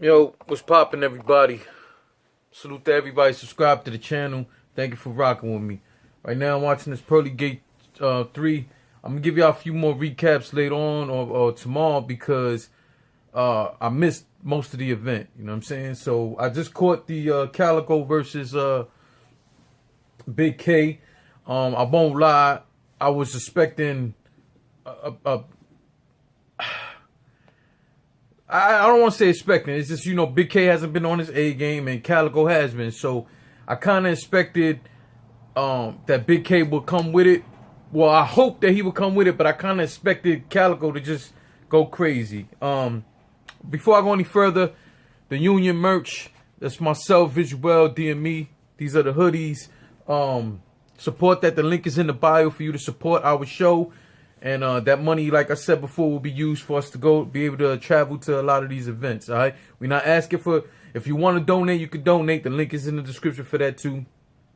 Yo, what's poppin', everybody? Salute to everybody. Subscribe to the channel. Thank you for rocking with me. Right now, I'm watching this Pearly Gate 3. I'm gonna give y'all a few more recaps later on or tomorrow because I missed most of the event. You know what I'm saying? So I just caught the CALICOE versus BIGG K. I won't lie. I was expecting I don't want to say expecting. It's just, BIGG K hasn't been on his A game and CALICOE has been. So I kind of expected that BIGG K would come with it. Well, I hope that he would come with it, but I kind of expected CALICOE to just go crazy. Before I go any further, the Union merch, that's myself, Visual, DME. These are the hoodies. Support that. The link is in the bio for you to support our show. And that money, like I said before, will be used for us to be able to travel to a lot of these events, all right? We're not asking for, if you want to donate, you can donate. The link is in the description for that too.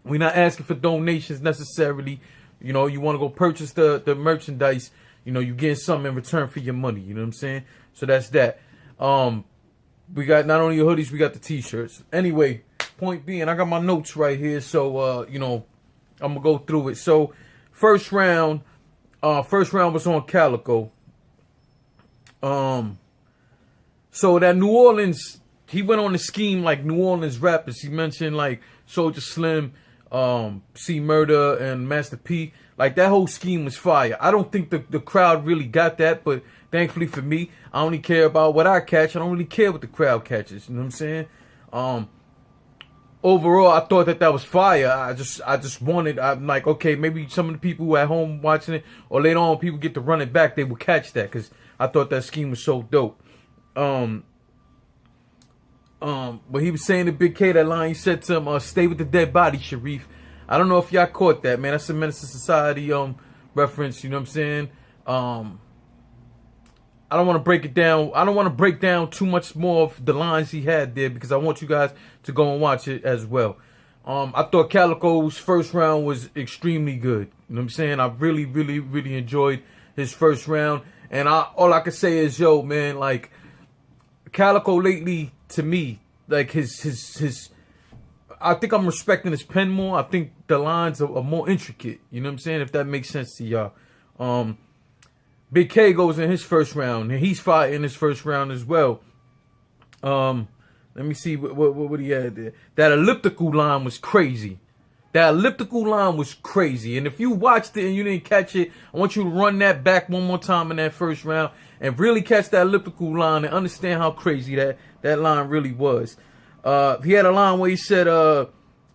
We're not asking for donations necessarily. You want to go purchase the merchandise. You're getting something in return for your money. You know what I'm saying? So that's that. We got not only the hoodies, we got the t-shirts. Anyway, point being, I got my notes right here. So, I'm going to go through it. So, first round was on CALICOE. So that New Orleans, he went on a scheme like New Orleans rappers. He mentioned like Soulja Slim, C Murder, and Master P. Like that whole scheme was fire. I don't think the crowd really got that, but thankfully for me, I only care about what I catch. I don't really care what the crowd catches. You know what I'm saying? Overall, I thought that was fire. I just wanted, I'm like, okay, maybe some of the people who are at home watching it, or later on people get to run it back, they will catch that, because I thought that scheme was so dope. But he was saying to BIGG K, that line, he said to him, stay with the dead body, Sharif. I don't know if y'all caught that, man. That's a Menace to Society reference, you know what I'm saying? I don't want to break it down. I don't want to break down too much more of the lines he had there because I want you guys to go and watch it as well. I thought CALICOE's first round was extremely good. You know what I'm saying? I really, really, really enjoyed his first round. And all I can say is, yo, man, like, CALICOE lately, to me, like, his I think I'm respecting his pen more. I think the lines are more intricate. You know what I'm saying? If that makes sense to y'all. BIGG K goes in his first round, and he's fighting his first round as well. Let me see what he had there. That elliptical line was crazy. That elliptical line was crazy. And if you watched it and you didn't catch it, I want you to run that back one more time in that first round and really catch that elliptical line and understand how crazy that line really was. He had a line where he said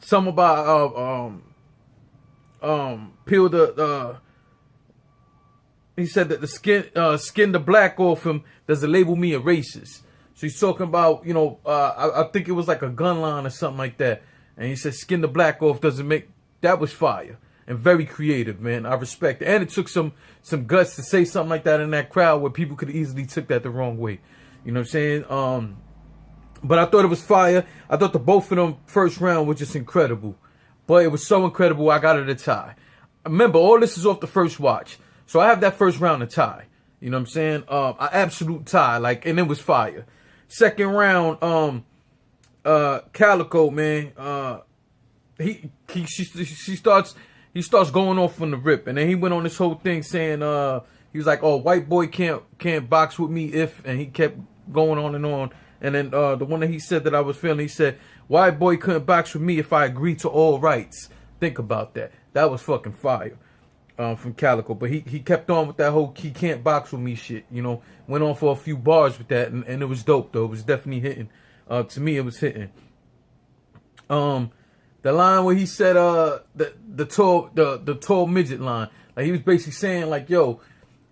something about peel the he said that the skin the black off him doesn't label me a racist. So he's talking about, I think it was like a gun line or something like that. And he said skin the black off doesn't make, that was fire. And very creative, man. I respect it. And it took some guts to say something like that in that crowd where people could easily took that the wrong way. You know what I'm saying? But I thought it was fire. I thought the both of them first round was just incredible. But it was so incredible, I got it a tie. Remember, all this is off the first watch. So I have that first round a tie. You know what I'm saying? An absolute tie. Like, and it was fire. Second round, CALICOE, man, he starts going off from the rip, and then he went on this whole thing saying he was like, oh, white boy can't box with me if, and he kept going on. And then the one that he said that I was feeling, he said, white boy couldn't box with me if I agreed to all rights. Think about that. That was fucking fire. From CALICOE, but he kept on with that whole he can't box with me shit, went on for a few bars with that, and it was dope though. It was definitely hitting. To me, it was hitting. The line where he said the tall midget line, like he was basically saying like, yo,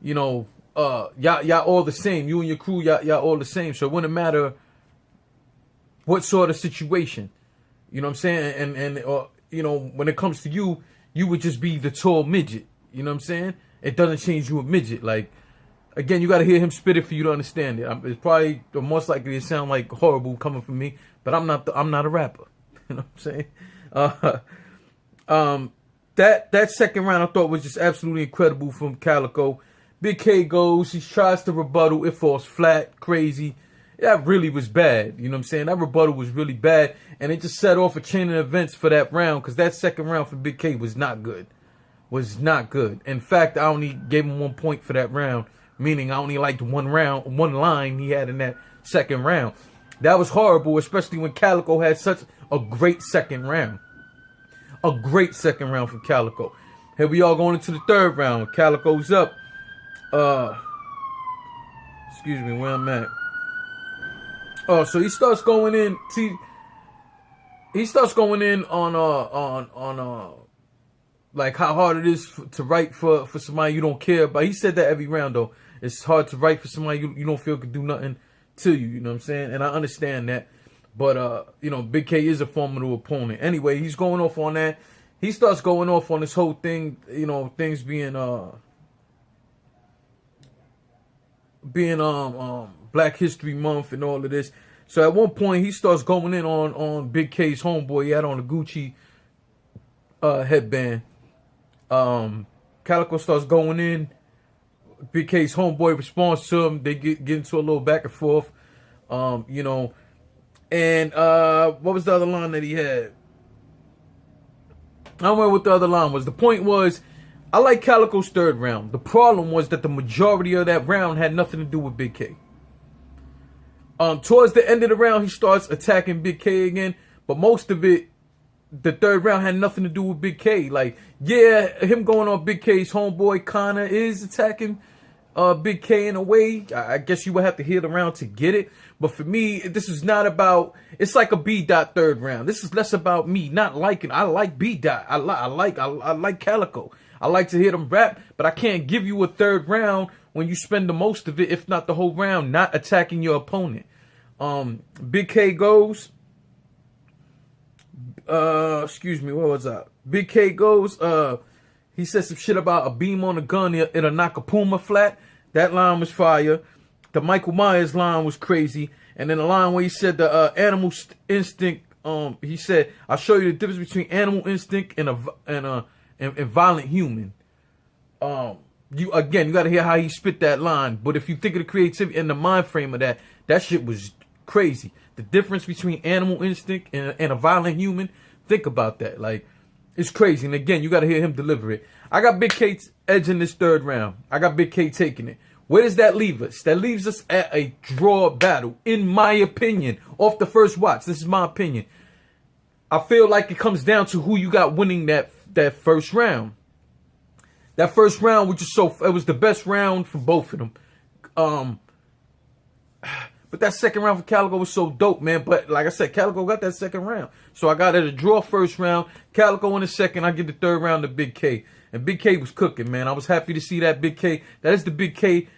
y'all all the same, you and your crew, y'all all the same, so it wouldn't matter what sort of situation, you know what I'm saying, and when it comes to you, you would just be the tall midget. You know what I'm saying? It doesn't change you a midget. Like, again, you got to hear him spit it for you to understand it. It's probably the most likely to sound like horrible coming from me, but I'm not a rapper. You know what I'm saying? That second round I thought was just absolutely incredible from CALICOE. BIGG K goes, he tries to rebuttal, it falls flat, crazy. that really was bad. You know what I'm saying? That rebuttal was really bad. And it just set off a chain of events for that round, because that second round for Big K was not good. Was not good. In fact, I only gave him 1 point for that round, meaning I only liked one line he had in that second round. That was horrible, especially when Calicoe had such a great second round. A great second round for Calicoe. Here we are going into the third round. Calicoe's up. Excuse me, where I'm at. Oh, so he starts going in. See, he starts going in on like how hard it is to write for somebody you don't care about. He said that every round though. It's hard to write for somebody you don't feel could do nothing to you. You know what I'm saying? And I understand that. But you know, Big K is a formidable opponent. Anyway, he's going off on that. He starts going off on this whole thing. You know, things being Black History Month and all of this. So at one point he starts going in on Big K's homeboy. He had on a Gucci headband. Calicoe starts going in. Big K's homeboy responds to him. They get into a little back and forth. You know, and what was the other line that he had? I don't remember what the other line was. The point was, I like Calicoe's third round. The problem was that the majority of that round had nothing to do with Big K. Towards the end of the round, he starts attacking Big K again, but most of it, the third round, had nothing to do with Big K. Like, yeah, him going on Big K's homeboy kinda is attacking Big K in a way. I guess you would have to hear the round to get it. But for me, this is not about, it's like a B. Dot third round. This is less about me not liking. I like B. Dot. I like Calicoe. I like to hear them rap, but I can't give you a third round when you spend the most of it, if not the whole round, not attacking your opponent. Big K goes. Excuse me, what was that? Big K goes. He said some shit about a beam on a gun. It'll knock a Puma flat. That line was fire. The Michael Myers line was crazy. And then the line where he said the animal instinct. He said, "I'll show you the difference between animal instinct and violent human." You got to hear how he spit that line. But if you think of the creativity and the mind frame of that shit was crazy. The difference between animal instinct and a violent human. Think about that. Like, it's crazy. And again, you got to hear him deliver it. I got Big K edging this third round. I got Big K taking it. Where does that leave us? That leaves us at a draw battle, in my opinion. Off the first watch, this is my opinion. I feel like it comes down to who you got winning that first round. That first round was just it was the best round for both of them. But that second round for Calicoe was so dope, man. But like I said, Calicoe got that second round. So I got it a draw first round. Calicoe in the second. I get the third round to Big K. And Big K was cooking, man. I was happy to see that Big K. That is the Big K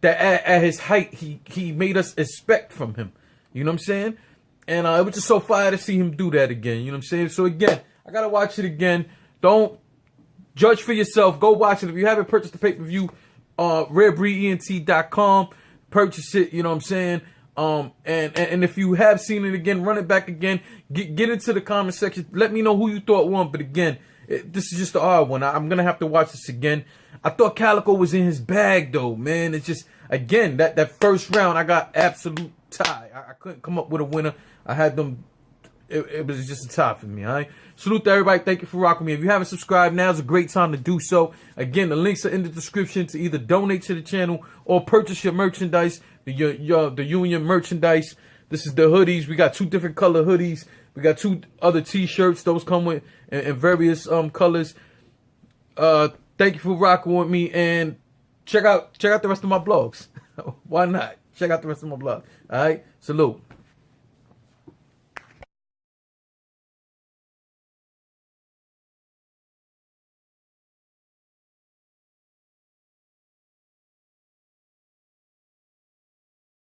that at his height, he made us expect from him. You know what I'm saying? And it was just so fire to see him do that again. You know what I'm saying? So again, I got to watch it again. Don't judge for yourself. Go watch it. If you haven't purchased the pay-per-view, rarebreedent.com. Purchase it, you know what I'm saying? And if you have seen it again, run it back again. Get into the comment section. Let me know who you thought won. But again, this is just the hard one. I'm gonna have to watch this again. I thought Calicoe was in his bag though, man. It's just, again, that first round, I got absolute tie. I couldn't come up with a winner. I had them. It was just a tie for me, all right? Salute to everybody. Thank you for rocking me. If you haven't subscribed, now's a great time to do so. Again, the links are in the description to either donate to the channel or purchase your merchandise, the Union merchandise. This is the hoodies. We got 2 different color hoodies. We got 2 other t-shirts. Those come with in various colors. Thank you for rocking with me, and check out the rest of my blogs. Why not? Check out the rest of my blogs. All right? Salute.